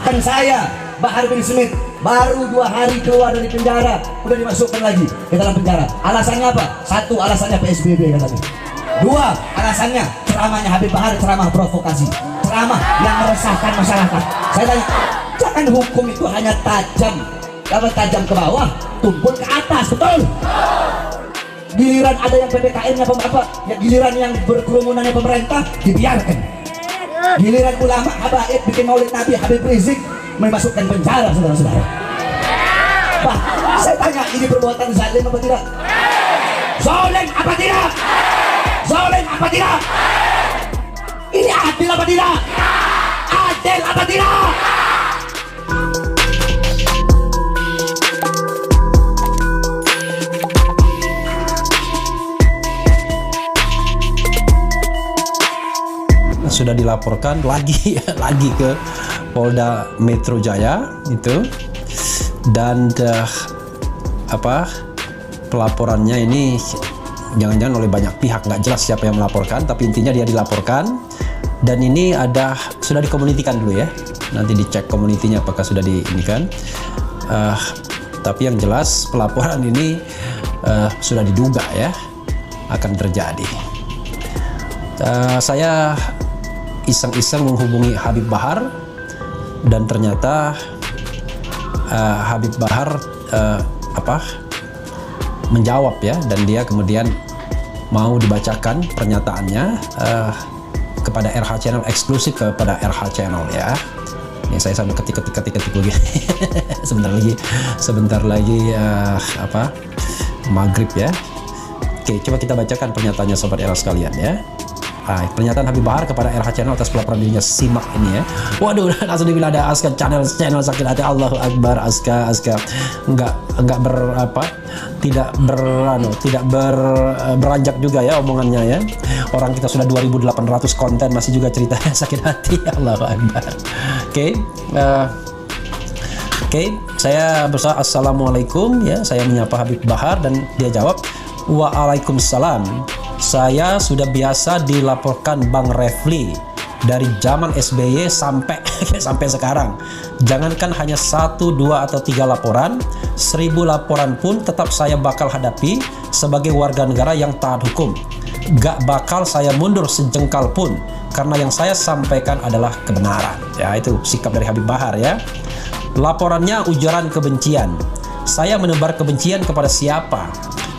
Bahkan saya, Bahar bin Smith, baru 2 hari keluar dari penjara, udah dimasukkan lagi ke dalam penjara. Alasannya apa? 1, alasannya PSBB katanya. 2, alasannya ceramahnya Habib Bahar, ceramah provokasi, ceramah yang meresahkan masyarakat. Saya tanya, jangan hukum itu hanya tajam, dapat tajam ke bawah, tumpul ke atas, betul? Giliran ada yang PPKM-nya ya, giliran yang berkerumunannya pemerintah dibiarkan. Giliran ulama habaib bikin maulid Nabi Habib Rizik memasukkan penjara, saudara-saudara. Bah, saya tanya, ini perbuatan zalim apa tidak? Zalim apa tidak? Zalim apa tidak? Ini adil apa tidak? Adil apa tidak? Sudah dilaporkan lagi ke Polda Metro Jaya itu, dan pelaporannya ini jangan-jangan oleh banyak pihak, nggak jelas siapa yang melaporkan, tapi intinya dia dilaporkan. Dan ini sudah dikomunitikan dulu ya, nanti dicek komunitinya apakah sudah ini kan. Tapi yang jelas pelaporan ini sudah diduga ya akan terjadi. Saya iseng-iseng menghubungi Habib Bahar, dan ternyata Habib Bahar menjawab ya, dan dia kemudian mau dibacakan pernyataannya kepada RH Channel, eksklusif kepada RH Channel ya. Ini saya sambil ketik lagi. sebentar lagi maghrib ya. Oke, coba kita bacakan pernyataannya sobat era sekalian ya. Pernyataan Habib Bahar kepada RH Channel atas pelaporan dirinya, simak ini ya. Waduh, langsung dibilang ada Aska channel sakit hati. Allahu Akbar. Aska tidak beranjak juga ya omongannya ya. Orang kita sudah 2.800 konten masih juga ceritanya sakit hati. Allahu Akbar. Oke, saya bersama assalamualaikum ya. Saya menyapa Habib Bahar dan dia jawab, waalaikumsalam. Saya sudah biasa dilaporkan Bang Refli dari zaman SBY sampai sekarang. Jangankan hanya 1, 2, atau 3 laporan, 1000 laporan pun tetap saya bakal hadapi sebagai warga negara yang taat hukum. Gak bakal saya mundur sejengkal pun, karena yang saya sampaikan adalah kebenaran. Ya, itu sikap dari Habib Bahar ya. Laporannya ujaran kebencian. Saya menebar kebencian kepada siapa?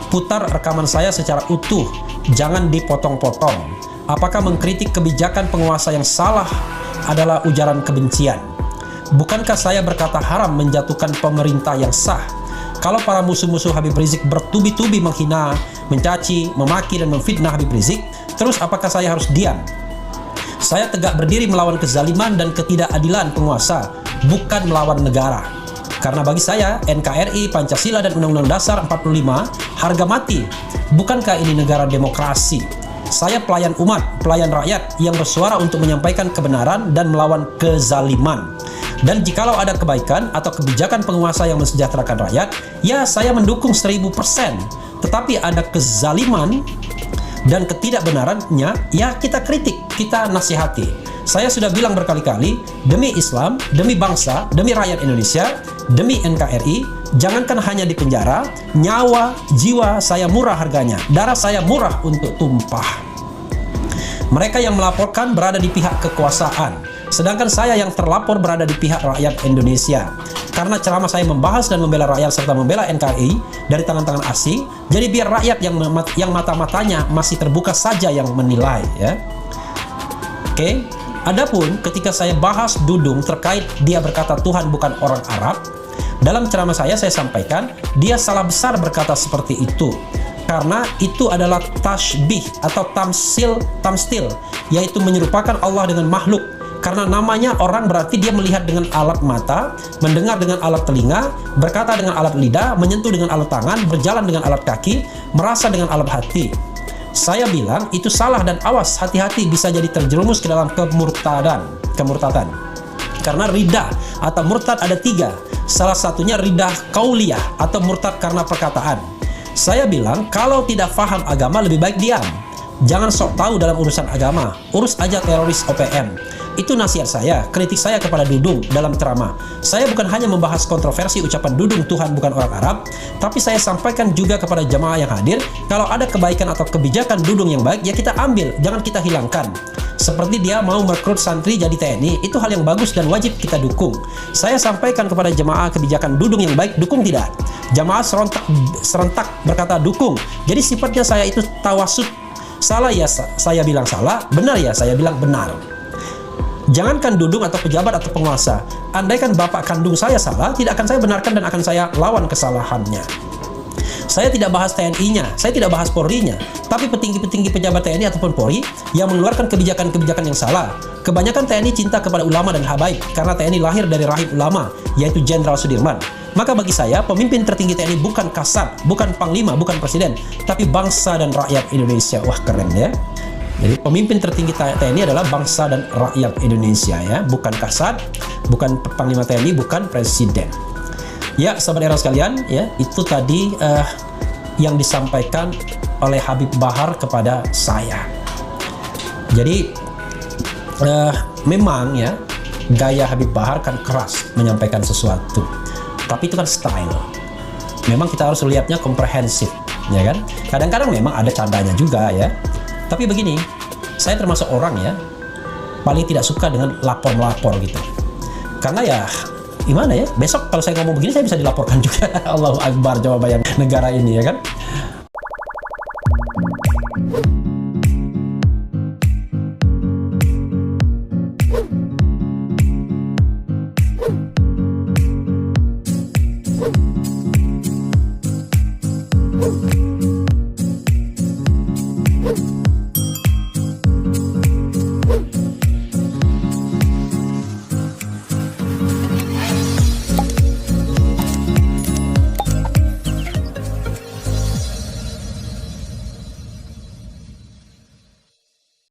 Putar rekaman saya secara utuh, jangan dipotong-potong. Apakah mengkritik kebijakan penguasa yang salah adalah ujaran kebencian? Bukankah saya berkata haram menjatuhkan pemerintah yang sah? Kalau para musuh-musuh Habib Rizik bertubi-tubi menghina, mencaci, memaki, dan memfitnah Habib Rizik, terus apakah saya harus diam? Saya tegak berdiri melawan kezaliman dan ketidakadilan penguasa, bukan melawan negara. Karena bagi saya, NKRI, Pancasila, dan Undang-Undang Dasar 45 harga mati. Bukankah ini negara demokrasi? Saya pelayan umat, pelayan rakyat yang bersuara untuk menyampaikan kebenaran dan melawan kezaliman. Dan jikalau ada kebaikan atau kebijakan penguasa yang mensejahterakan rakyat, ya saya mendukung 1000%. Tetapi ada kezaliman dan ketidakbenarannya, ya kita kritik, kita nasihati. Saya sudah bilang berkali-kali, demi Islam, demi bangsa, demi rakyat Indonesia, demi NKRI, jangankan hanya di penjara, nyawa, jiwa saya murah harganya, darah saya murah untuk tumpah. Mereka yang melaporkan berada di pihak kekuasaan, sedangkan saya yang terlapor berada di pihak rakyat Indonesia. Karena ceramah saya membahas dan membela rakyat serta membela NKRI dari tangan-tangan asing, jadi biar rakyat yang mata-matanya masih terbuka saja yang menilai ya. Oke. Adapun ketika saya bahas Dudung terkait dia berkata Tuhan bukan orang Arab, dalam ceramah saya sampaikan dia salah besar berkata seperti itu, karena itu adalah tashbih atau tamsil, yaitu menyerupakan Allah dengan makhluk. Karena namanya orang berarti dia melihat dengan alat mata, mendengar dengan alat telinga, berkata dengan alat lidah, menyentuh dengan alat tangan, berjalan dengan alat kaki, merasa dengan alat hati. Saya bilang itu salah dan awas, hati-hati bisa jadi terjerumus ke dalam kemurtadan. Karena ridah atau murtad ada 3. Salah satunya ridah kauliyah atau murtad karena perkataan. Saya bilang kalau tidak paham agama lebih baik diam. Jangan sok tahu dalam urusan agama. Urus aja teroris OPM. Itu nasihat saya, kritik saya kepada Dudung dalam ceramah. Saya bukan hanya membahas kontroversi ucapan Dudung Tuhan bukan orang Arab, tapi saya sampaikan juga kepada jamaah yang hadir, kalau ada kebaikan atau kebijakan Dudung yang baik, ya kita ambil, jangan kita hilangkan. Seperti dia mau merekrut santri jadi TNI, itu hal yang bagus dan wajib kita dukung. Saya sampaikan kepada jemaah kebijakan Dudung yang baik, dukung tidak. Jamaah serentak berkata dukung. Jadi sifatnya saya itu tawasud. Salah ya saya bilang salah, benar ya saya bilang benar. Jangankan Dudung atau pejabat atau penguasa, andaikan bapak kandung saya salah, tidak akan saya benarkan dan akan saya lawan kesalahannya. Saya tidak bahas TNI-nya, saya tidak bahas Polri-nya, tapi petinggi-petinggi pejabat TNI ataupun Polri yang mengeluarkan kebijakan-kebijakan yang salah. Kebanyakan TNI cinta kepada ulama dan habaib, karena TNI lahir dari rahim ulama, yaitu Jenderal Sudirman. Maka bagi saya, pemimpin tertinggi TNI bukan Kasat, bukan Panglima, bukan Presiden, tapi bangsa dan rakyat Indonesia. Wah, keren ya. Jadi pemimpin tertinggi TNI adalah bangsa dan rakyat Indonesia ya, bukan Kasat, bukan Panglima TNI, bukan Presiden. Ya, sahabat era sekalian, ya itu tadi yang disampaikan oleh Habib Bahar kepada saya. Jadi memang ya gaya Habib Bahar kan keras menyampaikan sesuatu, tapi itu kan style. Memang kita harus lihatnya komprehensif, ya kan? Kadang-kadang memang ada candanya juga ya. Tapi begini, saya termasuk orang ya paling tidak suka dengan lapor-melapor gitu. Karena ya gimana ya, besok kalau saya ngomong begini saya bisa dilaporkan juga. Allahu Akbar, Jawa Bayan negara ini ya kan.